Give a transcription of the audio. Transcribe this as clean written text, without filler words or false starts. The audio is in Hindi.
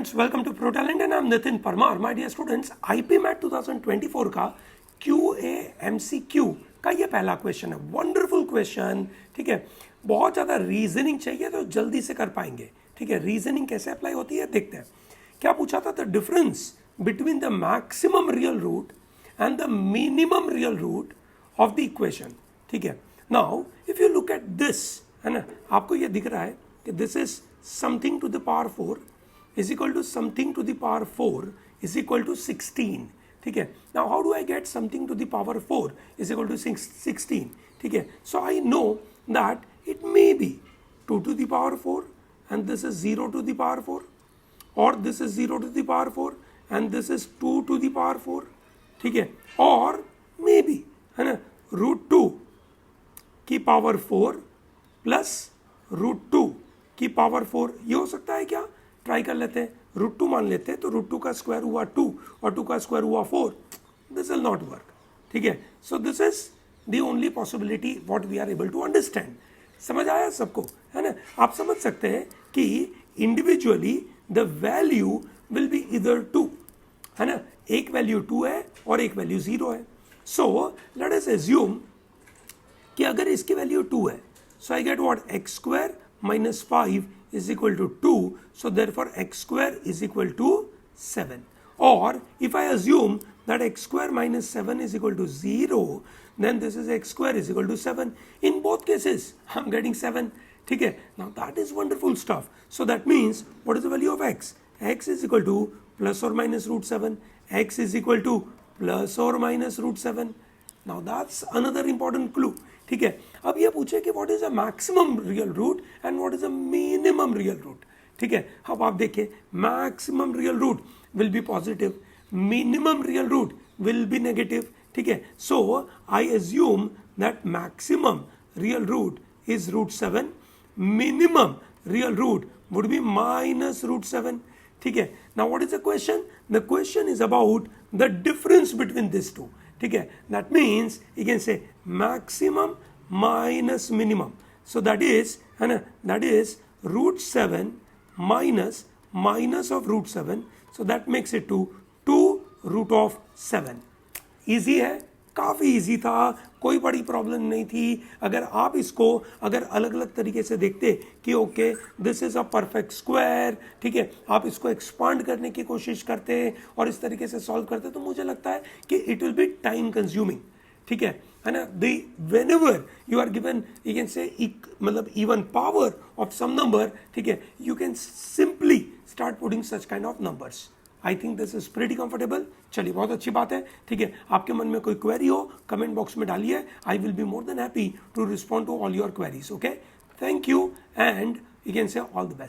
Friends, welcome to Pro Talent and I am Nitin Parmar. My dear students, IPMAT 2024 का QA/MCQ का ये पहला क्वेश्चन है. Wonderful question. ठीक है, बहुत ज़्यादा रीजनिंग चाहिए तो जल्दी से कर पाएंगे. ठीक है, रीजनिंग कैसे अप्लाई होती है देखते हैं. क्या पूछा था? The difference between the maximum real root and the minimum real root of the equation. ठीक है, now if you look at this, है ना, आपको ये दिख रहा है कि this is something to the power 4 is equal to something to the power 4 is equal to 16. ठीक है, now how do I get something to the power 4 is equal to 16? ठीक है, so I know that it may be 2 to the power 4 and this is 0 to the power 4, or this is 0 to the power 4 and this is 2 to the power 4. ठीक है, और maybe, है ना, √2 की पावर 4 प्लस √2 की पावर 4. ये हो सकता है क्या? ट्राई कर लेते हैं. √2 मान लेते हैं तो √2 का स्क्वायर हुआ 2 और 2 का स्क्वायर हुआ 4. This will not work. ठीक है, so this is the only possibility what we are able to understand. समझ आया सबको, है ना? आप समझ सकते हैं कि individually the value will be इधर 2, है ना. एक वैल्यू 2 है और एक वैल्यू 0 है. सो लेट अस अज्यूम कि अगर इसकी वैल्यू 2 है, so I get what? X square minus 5 is equal to 2, so therefore x square is equal to 7. Or if I assume that x square minus 7 is equal to 0, then this is x square is equal to 7. In both cases, I'm getting 7. ठीक है, now that is wonderful stuff. So that means, what is the value of x? X is equal to plus or minus √7. X is equal to plus or minus √7. Now that's another important clue. ठीक है, अब ये पूछे कि what is a maximum real root and what is a minimum real root. ठीक है, अब आप देखिए, maximum real root will be positive, minimum real root will be negative. ठीक है, so I assume that maximum real root is √7, minimum real root would be minus √7. ठीक है, now what is the question? The question is about the difference between this two. ठीक है, that means you can say maximum minus minimum. So that is, है ना, that is √7 minus of √7. So that makes it to 2√7. Easy है, काफ़ी इजी था, कोई बड़ी प्रॉब्लम नहीं थी. अगर आप इसको अगर अलग अलग तरीके से देखते कि okay this is a perfect square, ठीक है, आप इसको एक्सपांड करने की कोशिश करते और इस तरीके से सॉल्व करते, तो मुझे लगता है कि it will be time consuming. ठीक है ना. Whenever you are given, you can say मतलब even power of some number, ठीक है, you can simply start putting such kind of numbers. I think this is pretty comfortable. चलिए, बहुत अच्छी बात है. ठीक है, आपके मन में कोई क्वेरी हो कमेंट बॉक्स में डालिए. I will be more than happy to respond to all your queries. Okay, thank you and you can say all the best.